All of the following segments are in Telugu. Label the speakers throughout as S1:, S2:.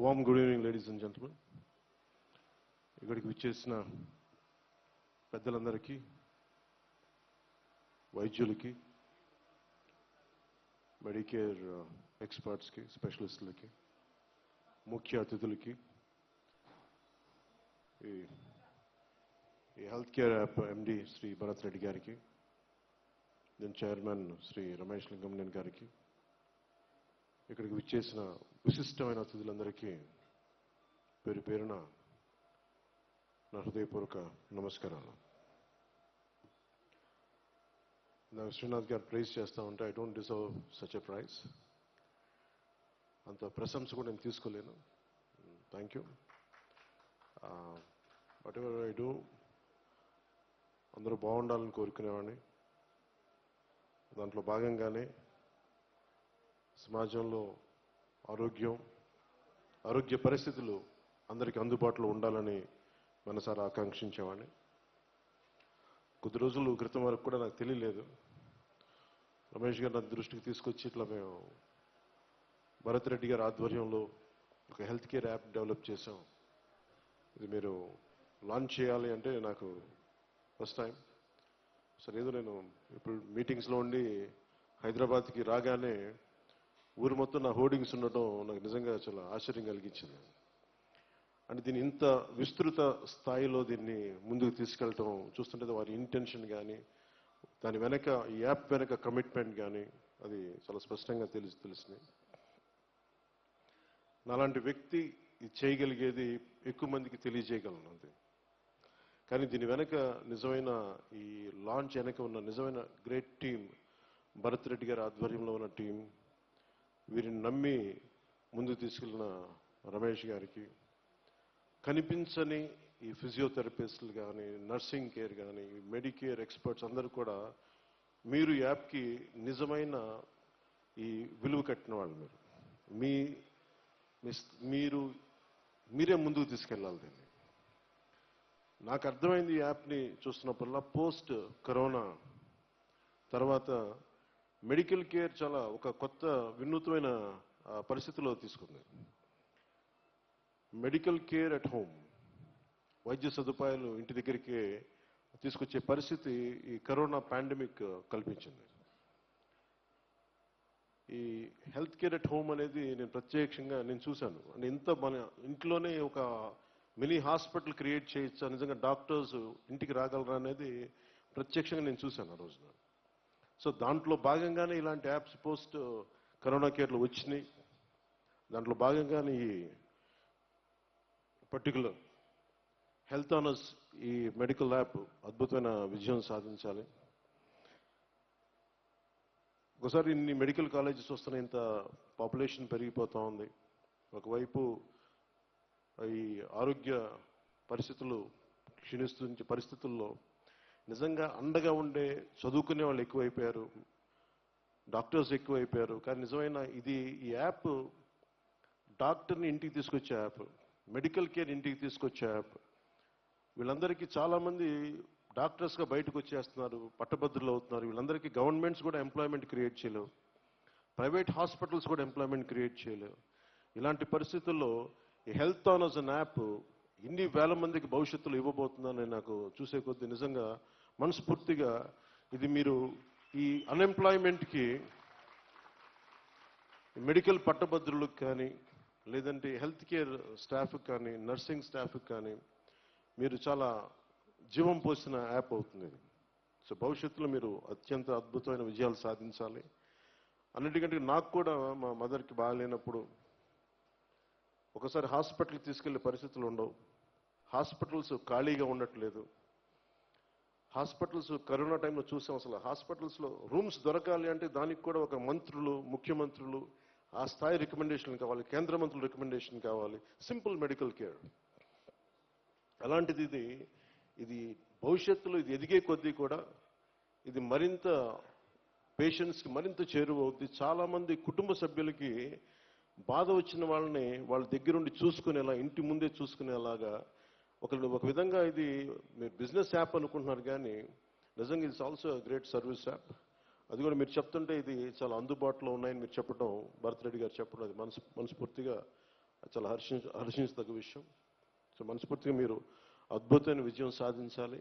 S1: Warm good evening ladies and gentlemen. ఇక్కడికి విచ్చేసిన పెద్దలందరికీ, వైద్యులకి, మెడికేర్ ఎక్స్పర్ట్స్కి, స్పెషలిస్టులకి, ముఖ్య అతిథులకి, ఈ హెల్త్ కేర్ యాప్ ఎండి శ్రీ భరత్ రెడ్డి గారికి, దీని చైర్మన్ శ్రీ రమేష్ లింగంనేని గారికి, ఇక్కడికి విచ్చేసిన విశిష్టమైన అతిథులందరికీ పేరు పేరున నా హృదయపూర్వక నమస్కారాలు. నాకు శ్రీనాథ్ గారు ప్రైజ్ చేస్తూ ఉంటే I don't deserve such a praise. అంత ప్రశంస కూడా నేను తీసుకోలేను. Thank you. Whatever I do, అందరూ బాగుండాలని కోరుకునేవాడిని. దాంట్లో భాగంగానే సమాజంలో ఆరోగ్య పరిస్థితులు అందరికీ అందుబాటులో ఉండాలని మనసారా ఆకాంక్షించేవాడిని. కొద్ది రోజులు క్రితం వరకు కూడా నాకు తెలియలేదు. రమేష్ గారు నా దృష్టికి తీసుకొచ్చి ఇట్లా మేము భరత్ రెడ్డి గారి ఆధ్వర్యంలో ఒక హెల్త్ కేర్ యాప్ డెవలప్ చేసాం, ఇది మీరు లాంచ్ చేయాలి అంటే నాకు ఫస్ట్ టైం. సరే, ఏదో నేను ఇప్పుడు మీటింగ్స్లో ఉండి హైదరాబాద్కి రాగానే ఊరు మొత్తం నా హోర్డింగ్స్ ఉండటం నాకు నిజంగా చాలా ఆశ్చర్యం కలిగించింది. అంటే దీన్ని ఇంత విస్తృత స్థాయిలో దీన్ని ముందుకు తీసుకెళ్ళటం చూస్తుంటే వారి ఇంటెన్షన్ కానీ, దాని వెనక ఈ యాప్ వెనక కమిట్మెంట్ కానీ అది చాలా స్పష్టంగా తెలిసింది. నాలాంటి వ్యక్తి ఇది చేయగలిగేది ఎక్కువ మందికి తెలియజేయగలను అంతే. కానీ దీని వెనక నిజమైన ఈ లాంచ్ వెనక ఉన్న నిజమైన గ్రేట్ టీం, భరత్ రెడ్డి గారి ఆధ్వర్యంలో ఉన్న టీం, వీరిని నమ్మి ముందుకు తీసుకెళ్ళిన రమేష్ గారికి, కనిపించని ఈ ఫిజియోథెరపిస్టులు కానీ, నర్సింగ్ కేర్ కానీ, మెడికేర్ ఎక్స్పర్ట్స్ అందరూ కూడా మీరు యాప్కి నిజమైన ఈ విలువ కట్టిన వాళ్ళు. మీరే ముందుకు తీసుకెళ్ళాలి దీన్ని. నాకు అర్థమైంది ఈ యాప్ని చూస్తున్నప్పుడల్లా, పోస్ట్ కరోనా తర్వాత మెడికల్ కేర్ చాలా ఒక కొత్త వినూత్నమైన పరిస్థితిలో తీసుకుంది. మెడికల్ కేర్ అట్ హోమ్, వైద్య సదుపాయాలు ఇంటి దగ్గరికి తీసుకొచ్చే పరిస్థితి ఈ కరోనా పాండమిక్ కల్పించింది. ఈ హెల్త్ కేర్ అట్ హోమ్ అనేది నేను ప్రత్యక్షంగా చూశాను. అంటే ఇంత మన ఇంట్లోనే ఒక మినీ హాస్పిటల్ క్రియేట్ చేయొచ్చా, నిజంగా డాక్టర్స్ ఇంటికి రాగలరా అనేది ప్రత్యక్షంగా నేను చూశాను ఆ రోజున. సో దాంట్లో భాగంగానే ఇలాంటి యాప్స్ పోస్ట్ కరోనా కేర్లు వచ్చినాయి. దాంట్లో భాగంగానే ఈ పర్టికులర్ హెల్త్ ఆనర్స్ ఈ మెడికల్ యాప్ అద్భుతమైన విజయం సాధించాలి. ఒకసారి ఇన్ని మెడికల్ కాలేజెస్ వస్తున్న ఇంత పాపులేషన్ పెరిగిపోతూ ఉంది. ఒకవైపు ఈ ఆరోగ్య పరిస్థితులు క్షీణిస్తున్న పరిస్థితుల్లో నిజంగా అండగా ఉండే చదువుకునే వాళ్ళు ఎక్కువైపోయారు, డాక్టర్స్ ఎక్కువైపోయారు. కానీ నిజమైన ఈ యాప్ డాక్టర్ని ఇంటికి తీసుకొచ్చే యాప్, మెడికల్ కేర్ ఇంటికి తీసుకొచ్చే యాప్. వీళ్ళందరికీ చాలామంది డాక్టర్స్గా బయటకు వచ్చేస్తున్నారు, పట్టభద్రులు అవుతున్నారు. వీళ్ళందరికీ గవర్నమెంట్స్ కూడా ఎంప్లాయ్మెంట్ క్రియేట్ చేయలేవు, ప్రైవేట్ హాస్పిటల్స్ కూడా ఎంప్లాయ్మెంట్ క్రియేట్ చేయలేవు. ఇలాంటి పరిస్థితుల్లో ఈ హెల్త్ ఆనర్స్ అనే యాప్ ఇన్ని వేల మందికి భవిష్యత్తులో ఇవ్వబోతుందని నాకు చూసే కొద్దీ నిజంగా మనస్ఫూర్తిగా ఇది మీరు ఈ అన్ఎంప్లాయ్మెంట్కి, మెడికల్ పట్టభద్రులకు కానీ, లేదంటే హెల్త్ కేర్ స్టాఫ్కి కానీ, నర్సింగ్ స్టాఫ్కి కానీ మీరు చాలా జీవం పోసిన యాప్ అవుతుంది ఇది. సో భవిష్యత్తులో మీరు అత్యంత అద్భుతమైన విజయాలు సాధించాలి. అన్నిటికంటే నాకు కూడా మా మదర్కి బాగాలేనప్పుడు ఒకసారి హాస్పిటల్కి తీసుకెళ్లే పరిస్థితులు ఉండవు. హాస్పిటల్స్ ఖాళీగా ఉండట్లేదు. హాస్పిటల్స్ కరోనా టైంలో చూసాం, అసలు హాస్పిటల్స్లో రూమ్స్ దొరకాలి అంటే దానికి కూడా ఒక మంత్రులు, ముఖ్యమంత్రులు ఆ స్థాయి రికమెండేషన్ కావాలి, కేంద్ర మంత్రులు రికమెండేషన్ కావాలి. సింపుల్ మెడికల్ కేర్ అలాంటిది ఇది భవిష్యత్తులో ఇది ఎదిగే కొద్దీ కూడా ఇది మరింత పేషెంట్స్కి మరింత చేరువవుద్ది. చాలామంది కుటుంబ సభ్యులకి బాధ వచ్చిన వాళ్ళని వాళ్ళ దగ్గరుండి చూసుకునేలా, ఇంటి ముందే చూసుకునేలాగా ఒక విధంగా ఇది మీరు బిజినెస్ యాప్ అనుకుంటున్నారు, కానీ నిజంగా it's also great service app. అది కూడా మీరు చెప్తుంటే ఇది చాలా అందుబాటులో ఉన్నాయని మీరు చెప్పడం, భరత్ రెడ్డి గారు చెప్పడం, అది మనస్ఫూర్తిగా చాలా హర్షించదగ్గ విషయం. సో మనస్ఫూర్తిగా మీరు అద్భుతమైన విజయం సాధించాలి,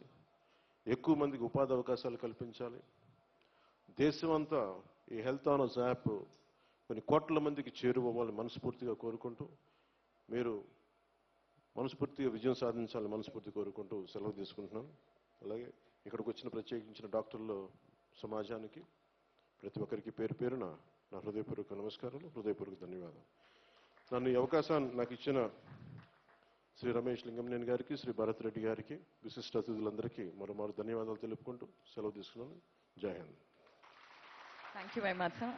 S1: ఎక్కువ మందికి ఉపాధి అవకాశాలు కల్పించాలి. దేశమంతా ఈ హెల్త్ ఆనర్స్ యాప్ కొన్ని కోట్ల మందికి చేరువవ్వాలని మనస్ఫూర్తిగా కోరుకుంటూ, మీరు మనస్ఫూర్తిగా విజయం సాధించాలని మనస్ఫూర్తి కోరుకుంటూ సెలవు తీసుకుంటున్నాను. అలాగే ఇక్కడికి వచ్చిన ప్రత్యేకించిన డాక్టర్ల సమాజానికి ప్రతి ఒక్కరికి పేరు పేరున నా హృదయపూర్వక నమస్కారాలు, హృదయపూర్వక ధన్యవాదాలు. నన్ను ఈ అవకాశాన్ని నాకు ఇచ్చిన శ్రీ రమేష్ లింగంనేని గారికి, శ్రీ భరత్ రెడ్డి గారికి, విశిష్ట అతిథులందరికీ మరోమారు ధన్యవాదాలు తెలుపుకుంటూ సెలవు తీసుకున్నాను. జై Hind.
S2: Thank you very much sir.